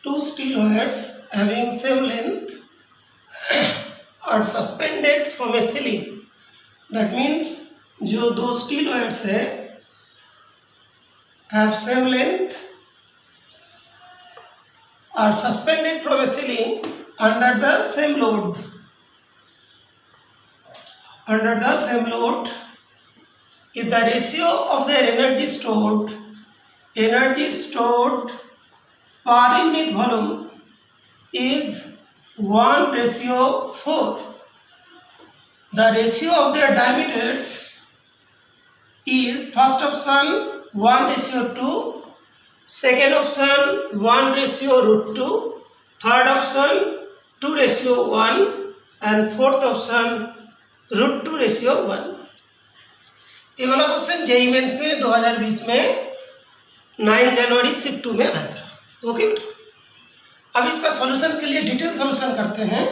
two steel wires having same length are suspended from a ceiling. That means जो दो steel wires है have same length are suspended from a ceiling under the same load. Under the same load, if the ratio of their energy stored per unit volume is 1:4, the ratio of their diameters is first option 1:2, second option 1:√2, third option 2:1 and fourth option √2:1। ये वाला question JEE mains में 2020 में 9 जनवरी shift 2 में आया था। Okay, अब इसका solution के लिए डिटेल सॉल्यूशन करते हैं।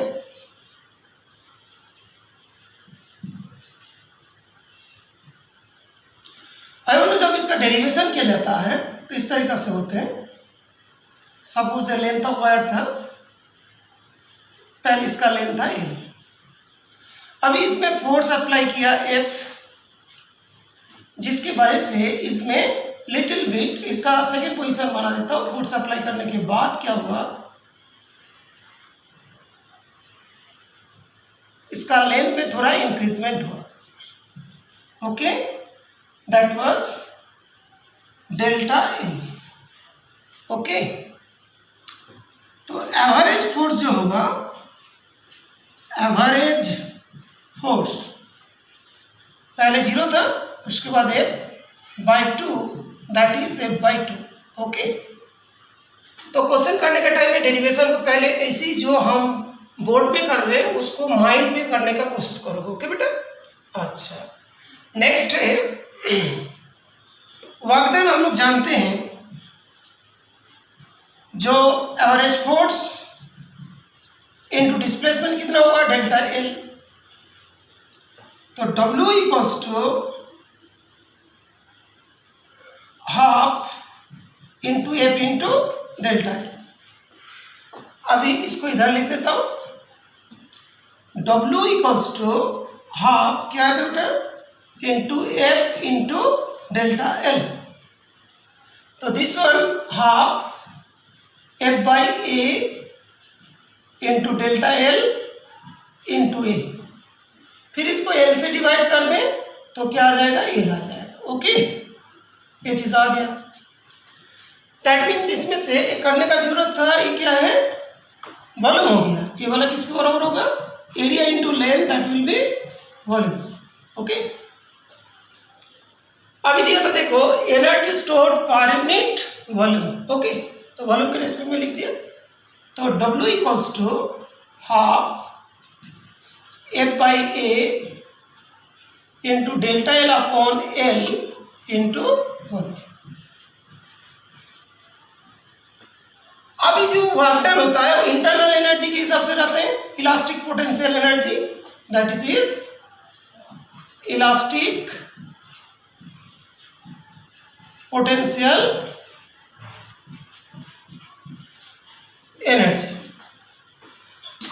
जब इसका डेरिवेशन किया जाता है तो इस तरीका से होते हैं। सपोज लेंथ ऑफ वायर था, पहले इसका लेंथ था L। अभी इसमें फोर्स अप्लाई किया F, जिसकी वजह से इसमें लिटिल बिट इसका सेकेंड पोजीशन बना देता हूं। फोर्स अप्लाई करने के बाद क्या हुआ, इसका लेंथ में थोड़ा इंक्रीजमेंट हुआ। Okay, that was delta L। Okay, तो एवरेज फोर्स जो होगा, एवरेज फोर्स पहले 0 था, उसके बाद F/2, that is F/2। Okay, तो क्वेश्चन करने के टाइम में डेरिवेशन को पहले ऐसी जो हम बोर्ड पे कर रहे हैं उसको माइंड में करने का कोशिश करोगे। ओके बेटा, अच्छा। नेक्स्ट है वर्क डन। हम लोग जानते हैं जो एवरेज फोर्स इनटू डिस्प्लेसमेंट कितना होगा, डेल्टा L। तो W equals to half into F into delta L। अभी इसको इधर लिख देता हूं, W इक्वल्स टू हाफ क्या है बेटा, into F into delta L। तो this one half F/A into delta L into A। फिर इसको L से डिवाइड कर दें तो क्या आ जाएगा, L आ जाएगा। ओके, ये चीज आ गया। दैट मीन्स इसमें से एक करने का जरूरत था, ये क्या है, वॉल्यूम हो गया। ये वाला किसके बराबर होगा, area into length, that will be volume. Okay, अभी दिया था देखो energy stored per unit volume. Okay, तो वॉल्यूम के रेस्पेक्ट में लिख दिया। तो W equals to half F/A into delta L upon L into volume. अभी जो वर्क डन होता है वो इंटरनल एनर्जी के हिसाब से रहते हैं, elastic potential energy, that is elastic potential energy.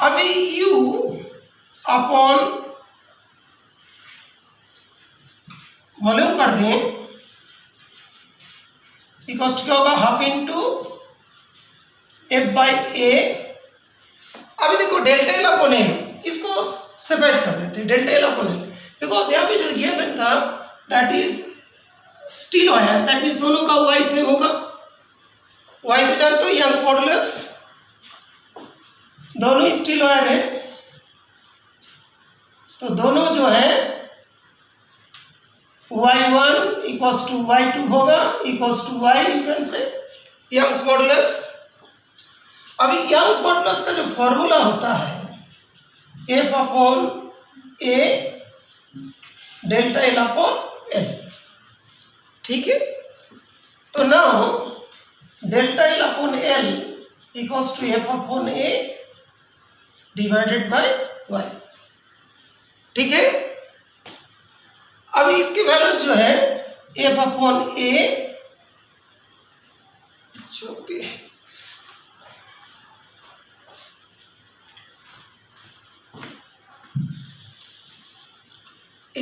अभी U अपॉन वॉल्यूम कर दें, इक्वल्स क्या होगा, हाफ इंटू F/A। अभी देखो डेल्टा L अपॉन L, इसको सेपरेट कर देते हैं, delta L upon L, because यहाँ पे जो गिवन था that is steel wire, that means दोनों का Y सेम होगा। Y तो जानते हो यंग्स मॉडुलस, दोनों स्टील वायर है, तो दोनों जो है Y1 इक्वल्स टू Y2 होगा, equals to Y you can say Young's modulus. अभी यंग्स मॉडुलस का जो फॉर्मूला होता है F upon A delta L upon L। ठीक है, तो now delta L upon L equals to F upon A divided by Y। ठीक है, अभी इसकी वैल्यूज जो है F अपॉन A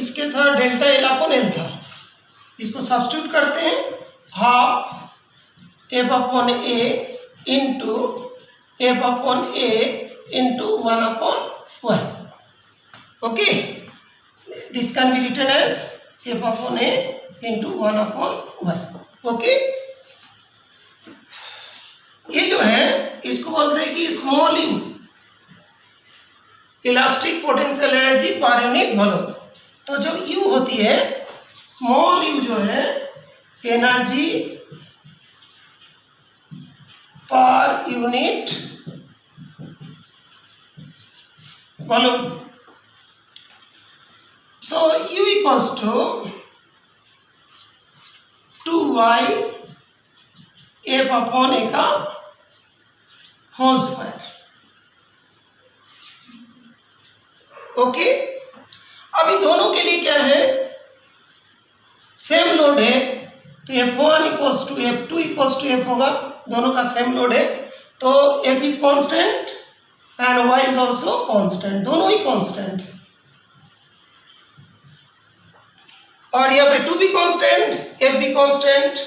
इसके था डेल्टा एल अपॉन एल था, इसको सब्स्टिट्यूट करते हैं, half F upon A into F upon A into 1 upon Y. Okay, this can be written as F upon A into 1 upon Y. Okay, ये जो है इसको बोलते हैं कि small you, elastic potential energy per unit volume. तो जो you होती है, स्मॉल यू जो है एनर्जी पर यूनिट वॉल्यूम. तो U equals to 2y F upon A का होल स्क्वायर. ओके, अभी दोनों के लिए क्या है, सेम लोड है, तो F1 equals to F2 equals to F होगा, दोनों का सेम लोड है, तो F is constant and Y is also constant, दोनों ही कांस्टेंट है. और यहाँ पे 2 भी कांस्टेंट, F भी कांस्टेंट,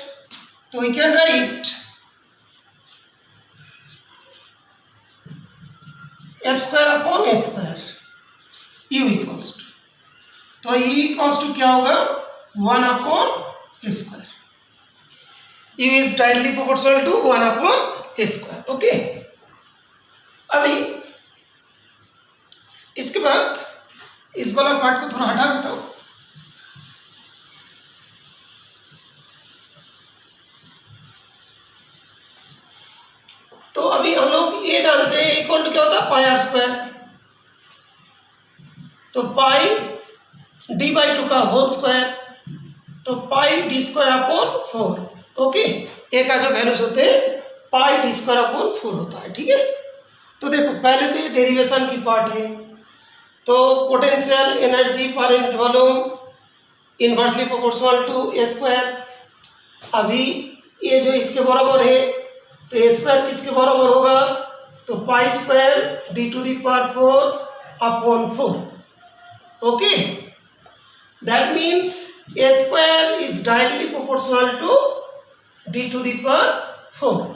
तो we can write F square upon A square U equals to, तो U इक्वल्स टू क्या होगा 1 upon A square. U is directly proportional to 1 upon A square. Okay, अभी इसके बाद इस वाला पार्ट को थोड़ा हटा देता हूं. तो अभी हम लोग ये जानते हैं इक्वल टू क्या होता है पाई आर स्क्वायर. तो पाई डी बाई 2 का होल स्क्वायर, तो पाई डी स्क्वायर अपॉन 4. ओके, ए का जो वैल्यूज होते हैं पाई डी स्क्वायर अपॉन 4 होता है. ठीक है, तो देखो पहले तो ये डेरिवेशन की पार्ट है, तो potential energy per unit volume inversely proportional to A square. अभी ये जो इसके बराबर है, तो ए स्क्वायर किसके बराबर होगा, तो pi square D to the power 4 upon 4. Okay, that means A square is directly proportional to D to the power 4.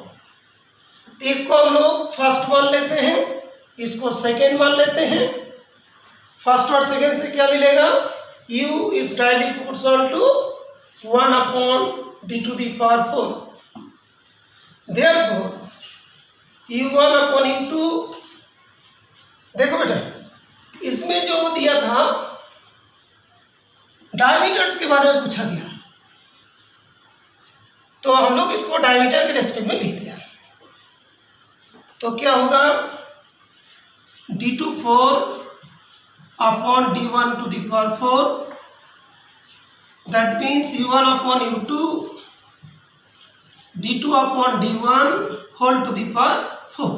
तो इसको हम लोग फर्स्ट मान लेते हैं, इसको सेकेंड मान लेते हैं. फर्स्ट और सेकेंड से क्या मिलेगा, u is directly proportional to 1 upon D to the power 4. Therefore, u1 upon u2, देखो बेटा इसमें जो दिया था डायमीटर्स के बारे में पूछा गया, तो हम लोग इसको डायमीटर के रेस्पेक्ट में लिख दिया. तो क्या होगा d24 upon d1 to the power 4, that means u1 upon u2 d2 upon d1 whole to the power 4.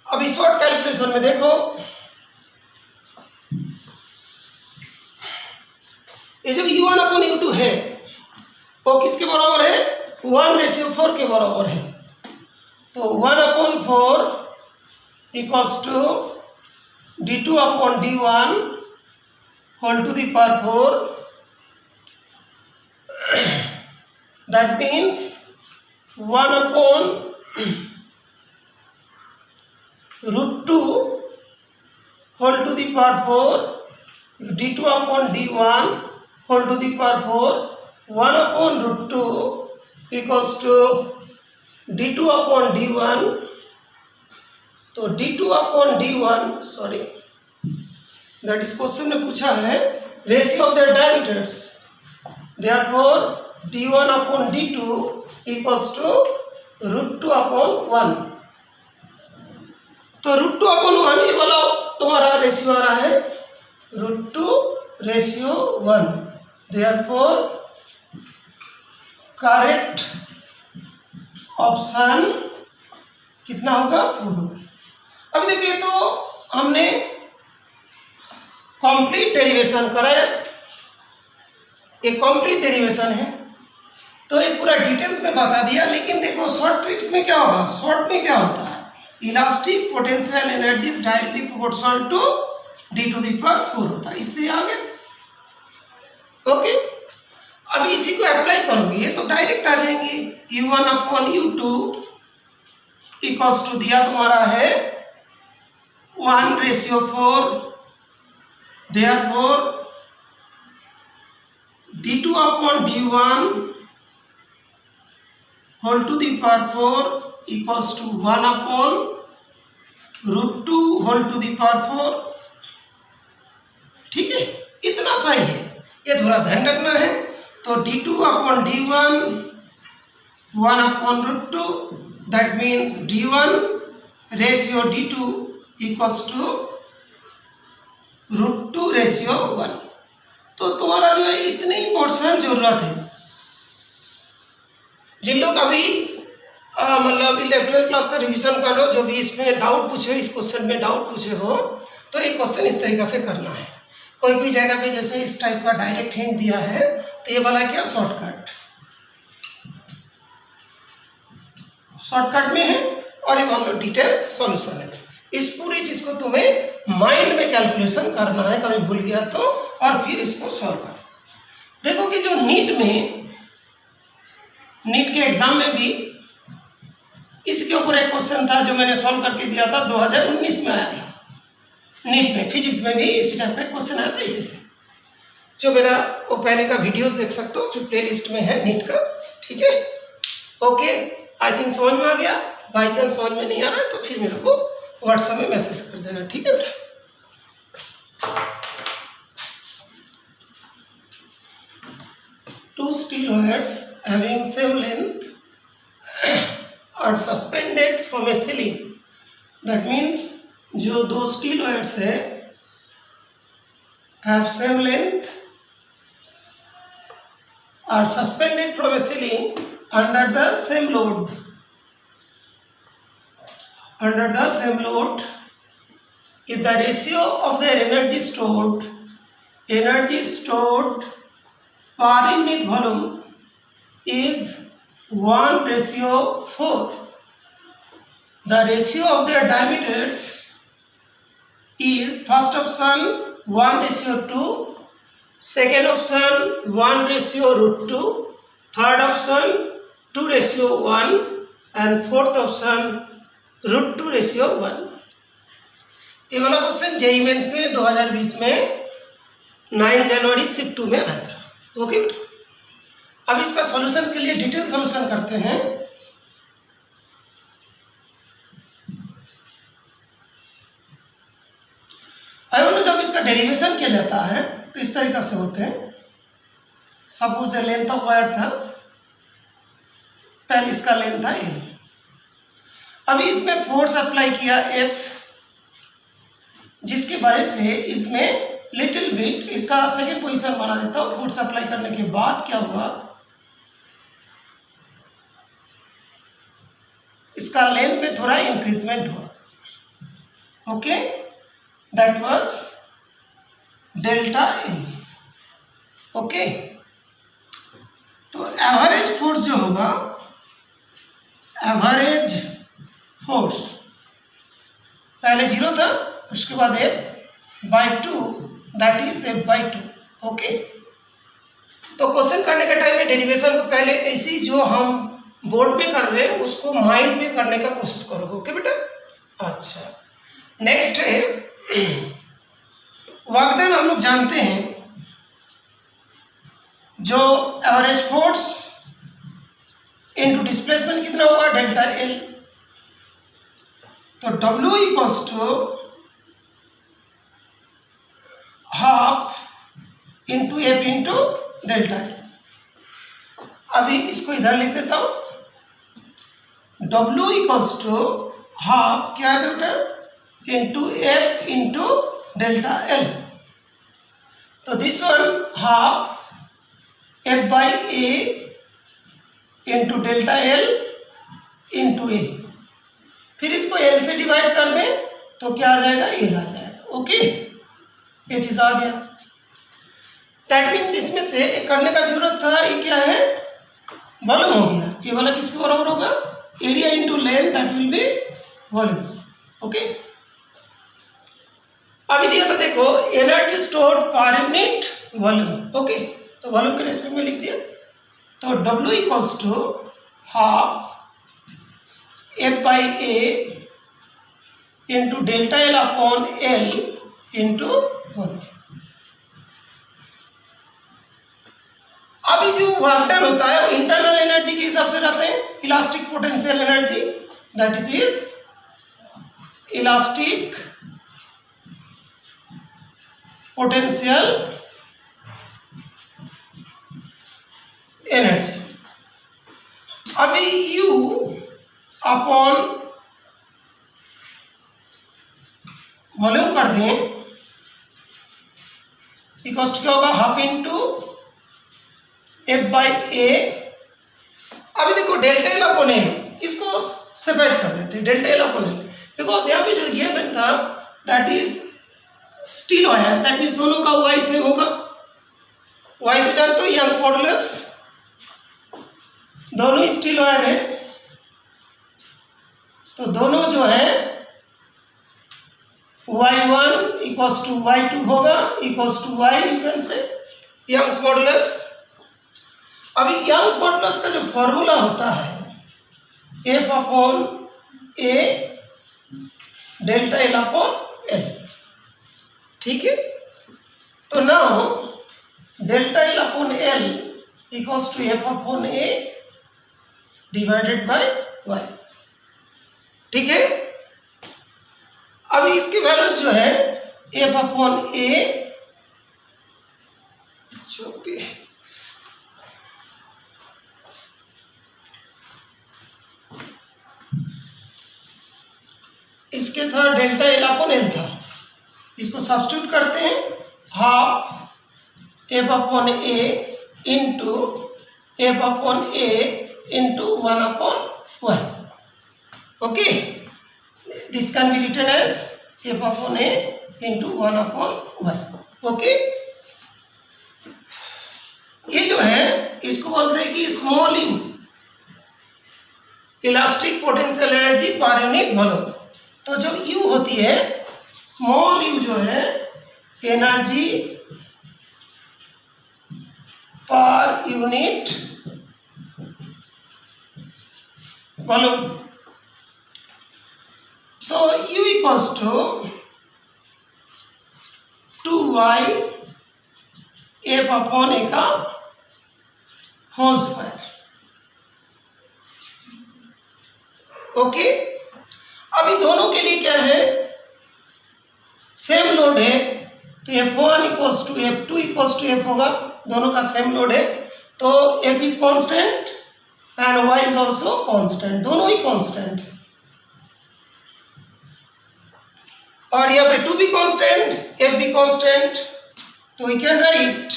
अभी शॉर्ट कैलकुलेशन में देखो, ये जो u1 अपॉन u2 है वो किसके बराबर है, 1:4 के बराबर है. तो 1 upon 4 equals to d2 upon d1 whole to the power 4. That means 1 upon √2 whole to the power 4, d2 upon d1 whole to the power 4, 1 upon √2 equals to d2 upon d1. तो d2 upon d1, sorry that इस question में पूछा है ratio of the diameters. Therefore d1 upon d2 equals to √2 upon 1. तो √2 upon 1 ये वाला तुम्हारा ratio आ रहा है √2:1. Therefore करेक्ट ऑप्शन कितना होगा, 4 होगा. अभी देखिए तो हमने कंप्लीट डेरिवेशन करा है, एक कंप्लीट डेरिवेशन है, तो ये पूरा डिटेल्स में बता दिया. लेकिन देखो शॉर्ट ट्रिक्स में क्या होगा, शॉर्ट में क्या होता है, elastic potential energy is directly proportional to d⁴ होता है। इससे आ गया। ओके, अब इसी को अप्लाई करोगे तो डायरेक्ट आ जाएंगे। u1/u2 इक्वल्स टू दिया तुम्हारा है 1:4, therefore d2/d1 whole to the power 4 equals to 1/√2 whole to the power 4। ठीक है, इतना सही है, ये थोड़ा ध्यान रखना है। तो d2/d1 1/√2, that means d1/d2 equals to √2/1। तो तुम्हारा जो है इतने ही पोर्शन जरूरत है। जिन लोग अभी मतलब 11th क्लास का रिवीजन कर रहे हो, जो भी इसमें डाउट पूछे, इस क्वेश्चन में डाउट पूछे हो, तो एक क्वेश्चन इस तरीके से करना है। कोई भी जगह पे जैसे इस टाइप का डायरेक्ट हिंट दिया है तो ये वाला क्या शॉर्टकट में है, और ये मान लो डिटेल सॉल्यूशन है। इस पूरी चीज को तुम्हें माइंड में कैलकुलेशन करना है, कभी भूल गया तो, और फिर इसको सॉल्व कर। देखो कि जो नीट के एग्जाम में भी इसके ऊपर एक क्वेश्चन था जो मैंने सॉल्व करके दिया था, 2019 में आया था। नीट में फिजिक्स में भी इसी टाइप का क्वेश्चन आया था। इसी से जो मेरा वो पहले का वीडियोस देख सकते हो, जो प्लेलिस्ट में है नीट का। ठीक है, ओके, आई थिंक समझ में आ गया। बाई चांस समझ में नहीं आ रहा है तो फिर मेरे को व्हाट्सएप में मैसेज कर देना। ठीक है बेटा, two steel wires having same length are suspended from a ceiling. That means जो दो स्टील वायर्स है have same length are suspended from a ceiling under the same load. Under the same load, if the ratio of their energy stored per unit volume is 1:4, the ratio of their diameters is first option 1:2, second option 1:√2, third option 2:1, and fourth option √2:1। ये वाला question JEE mains में 2020 में 9 जनवरी shift 2 में आया था। Okay, अब इसका solution के लिए डिटेल सॉल्यूशन करते हैं। जब इसका डेरिवेशन किया जाता है तो इस तरीका से होते हैं। सपोज लेंथ ऑफ वायर था, पहले इसका लेंथ था L। अभी इसमें फोर्स अप्लाई किया F, जिसकी वजह से इसमें लिटिल बिट इसका सेकेंड पोजीशन बना देता हूँ। फोर्स अप्लाई करने के बाद क्या हुआ, इसका लेंथ में थोड़ा इंक्रीजमेंट हुआ। Okay, that was delta L। Okay, तो एवरेज फोर्स जो होगा, एवरेज फोर्स पहले 0 था, उसके बाद F/2, that is F/2। Okay, तो क्वेश्चन करने के टाइम में डेरिवेशन को पहले ऐसी जो हम बोर्ड पे कर रहे हैं उसको माइंड में करने का कोशिश करोगे। ओके बेटा, अच्छा। नेक्स्ट है वर्क डन। हम लोग जानते हैं जो एवरेज फोर्स इनटू डिस्प्लेसमेंट कितना होगा, डेल्टा L। तो W equals to half into F into delta L। अभी इसको इधर लिख देता हूं, W इक्वल्स टू हाफ क्या है बेटा, into F into delta L। तो this one half F/A into delta L into A। फिर इसको L से डिवाइड कर दें तो क्या आ जाएगा, L आ जाएगा। ओके, ये चीज आ गया। दैट मीन्स इसमें से एक करने का जरूरत था, ये क्या है, वॉल्यूम हो गया। ये वाला किसके बराबर होगा, area into length, that will be volume. Okay, अभी दिया था देखो energy stored per unit volume. Okay, तो वॉल्यूम के रेस्पेक्ट में लिख दिया, तो W equals to half F/A into delta L upon L into volume. अभी जो वर्क डन होता है वो इंटरनल एनर्जी के हिसाब से रहते हैं, elastic potential energy, that is elastic potential energy. अभी U अपॉन वॉल्यूम कर दें, इक्वल्स टू क्या होगा, हाफ इंटू F/A। अभी देखो डेल्टा L अपॉन L, इसको सेपरेट कर देते हैं, delta L upon L, because यहाँ पे जो गिवन था that is steel wire, that means दोनों का Y सेम होगा। Y तो जानते हो यंग्स मॉडुलस, दोनों ही स्टील वायर है, तो दोनों जो है Y1 इक्वल्स टू Y2 होगा, equals to Y you can say Young's modulus. अभी यंग्स मॉडुलस का जो फॉर्मूला होता है F upon A delta L upon L, ठीक है। तो now delta L upon L equals to F upon A divided by Y, ठीक है। अभी इसकी वैल्यूज जो है F अपॉन A, इसके था डेल्टा L अपॉन L था, इसको सब्स्टिट्यूट करते हैं, half F upon A into F upon A into 1 upon Y। Okay, this can be written as F upon A into 1 upon Y। Okay, ये जो है इसको बोलते हैं कि small you, elastic potential energy per unit volume. तो जो U होती है, स्मॉल u जो है एनर्जी पर यूनिट वॉल्यूम, तो U equals to 2y F upon A का होल स्क्वायर। ओके, अभी दोनों के लिए क्या है, सेम लोड है, तो F1 equals to F2 equals to F होगा, दोनों का सेम लोड है, तो F is constant and Y is also constant, दोनों ही कांस्टेंट है। और यहाँ पे 2 भी कांस्टेंट, F भी कांस्टेंट, तो we can write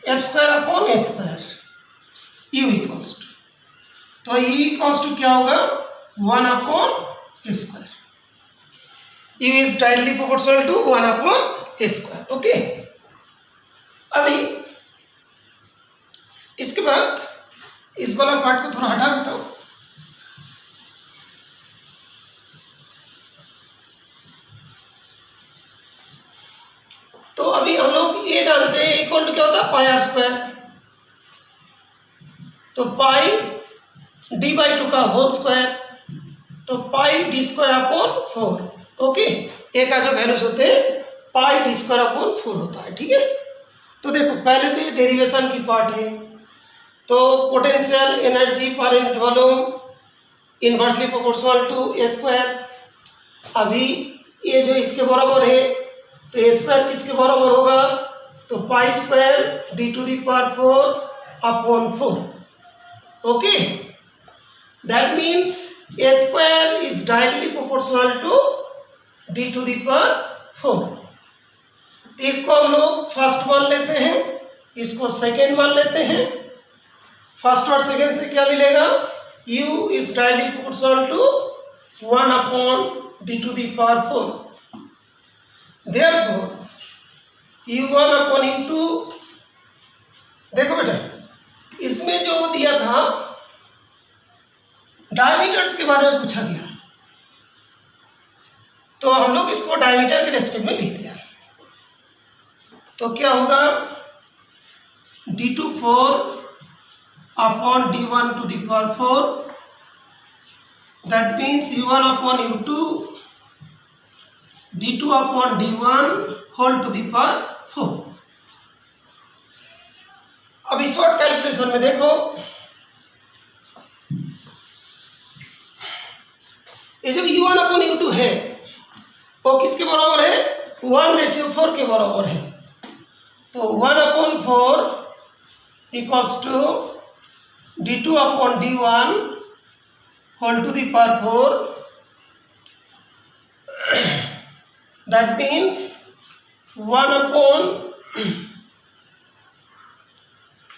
F square upon A square U equals to, तो U इक्वल्स टू क्या होगा, 1 upon A square. U is directly proportional to 1 upon A square. Okay, अभी इसके बाद इस वाला पार्ट को थोड़ा हटा देता हूं। तो अभी हम लोग ये जानते हैं इक्वल टू क्या होता है, पाई आर स्क्वायर, तो पाई d/2 का होल स्क्वायर, तो पाई d स्क्वायर अपॉन 4। ओके, ए का जो वैल्यूज होते हैं पाई d स्क्वायर अपॉन 4 होता है, ठीक है। तो देखो पहले तो ये डेरिवेशन की पार्ट है, तो potential energy per unit volume inversely proportional to A square. अभी ये जो इसके बराबर है, तो A स्क्वायर किसके बराबर होगा, तो pi square d⁴ upon 4। Okay, that means A square is directly proportional to d⁴। तो इसको हम लोग फर्स्ट मान लेते हैं, इसको सेकेंड मान लेते हैं। फर्स्ट और सेकेंड से क्या मिलेगा, U is directly proportional to 1 upon d⁴। Therefore U1 upon U2, देखो बेटा इसमें जो दिया था डायमीटर्स के बारे में पूछा गया, तो हम लोग इसको डायमीटर के रेस्पेक्ट में लिख दिया। तो क्या होगा d2 4 upon d1 to the power 4, that means u1 upon u2 d2 upon d1 whole to the power 4। अब इस शॉर्ट कैलकुलेशन में देखो, ये जो u1 अपॉन u2 है वो किसके बराबर है? 1:4 के बराबर है। तो 1 upon 4 equals to d2 upon d1 whole to the power 4, that means 1 upon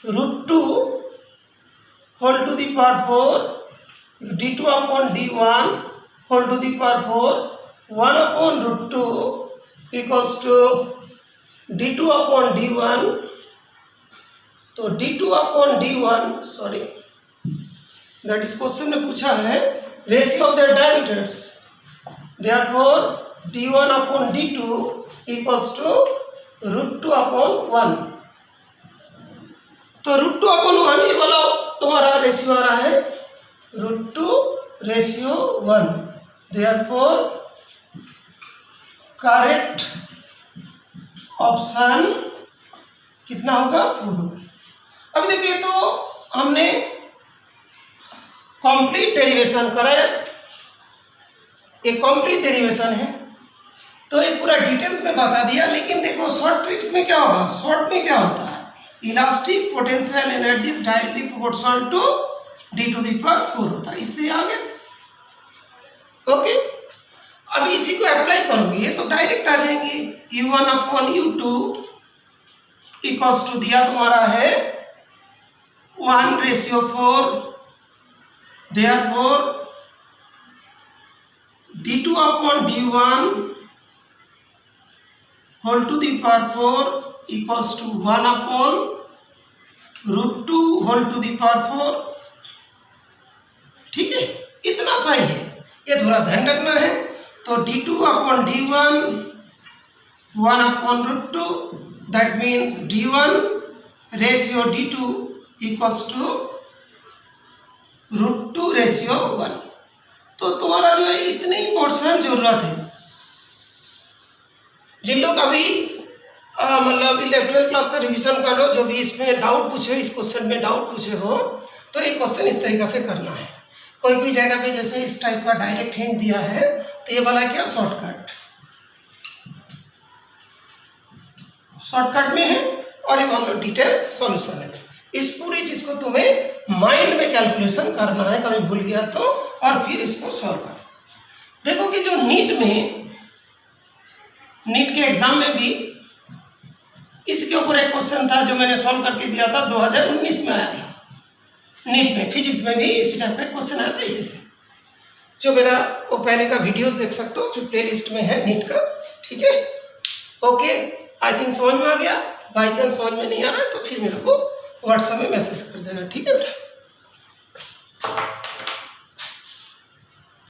√2 whole to the power 4, d2 upon d1 whole to the power 4, 1 upon √2 equals to d2 upon d1। तो d2 upon d1, sorry that इस question में पूछा है ratio of the diameters, therefore d1 upon d2 equals to √2 upon 1। तो √2 upon 1 ये वाला तुम्हारा ratio आ रहा है √2:1, देयरफॉर करेक्ट ऑप्शन कितना होगा? 4 होगा। अभी देखिए, तो हमने कंप्लीट डेरिवेशन करा है, ये कंप्लीट डेरिवेशन है, तो ये पूरा डिटेल्स में बता दिया। लेकिन देखो शॉर्ट ट्रिक्स में क्या होगा, शॉर्ट में क्या होता है, elastic potential energy is directly proportional to d to the power 4 होता है। इससे आगे ओके, अभी इसी को अप्लाई करोगे तो डायरेक्ट आ जाएंगे। u1 upon u2 equals to दिया तुम्हारा है 1:4, therefore d2 upon d1 whole to the power 4 equals to 1 upon √2 whole to the power 4। ठीक है, इतना सही है, ये थोड़ा ध्यान रखना है। तो d2 upon d1 1 upon √2, that means d1 ratio d2 equals to √2:1। तो तुम्हारा जो है इतनी पोर्शन जरूरत है। जिन लोग अभी मतलब 11th क्लास का रिवीजन कर रहे हो, जो भी इसमें डाउट पूछे, इस क्वेश्चन में डाउट पूछे हो, तो ये क्वेश्चन इस तरीके से करना है। कोई भी जगह पे जैसे इस टाइप का डायरेक्ट हिंट दिया है तो ये वाला क्या शॉर्टकट में है, और ये मान लो डिटेल सॉल्यूशन है। इस पूरी चीज को तुम्हें माइंड में कैलकुलेशन करना है, कभी भूल गया तो, और फिर इसको सॉल्व कर। देखो कि जो नीट के एग्जाम में भी इसके ऊपर एक क्वेश्चन था जो मैंने सॉल्व करके दिया था, 2019 में आया था। नीट में फिजिक्स में भी इसी टाइप का क्वेश्चन आया था इसी से। जो मेरा वो पहले का वीडियोस देख सकते हो, जो प्लेलिस्ट में है नीट का। ठीक है, ओके, आई थिंक समझ में आ गया। बाई चांस समझ में नहीं आ रहा है तो फिर मेरे को व्हाट्सएप में मैसेज कर देना। ठीक है बेटा।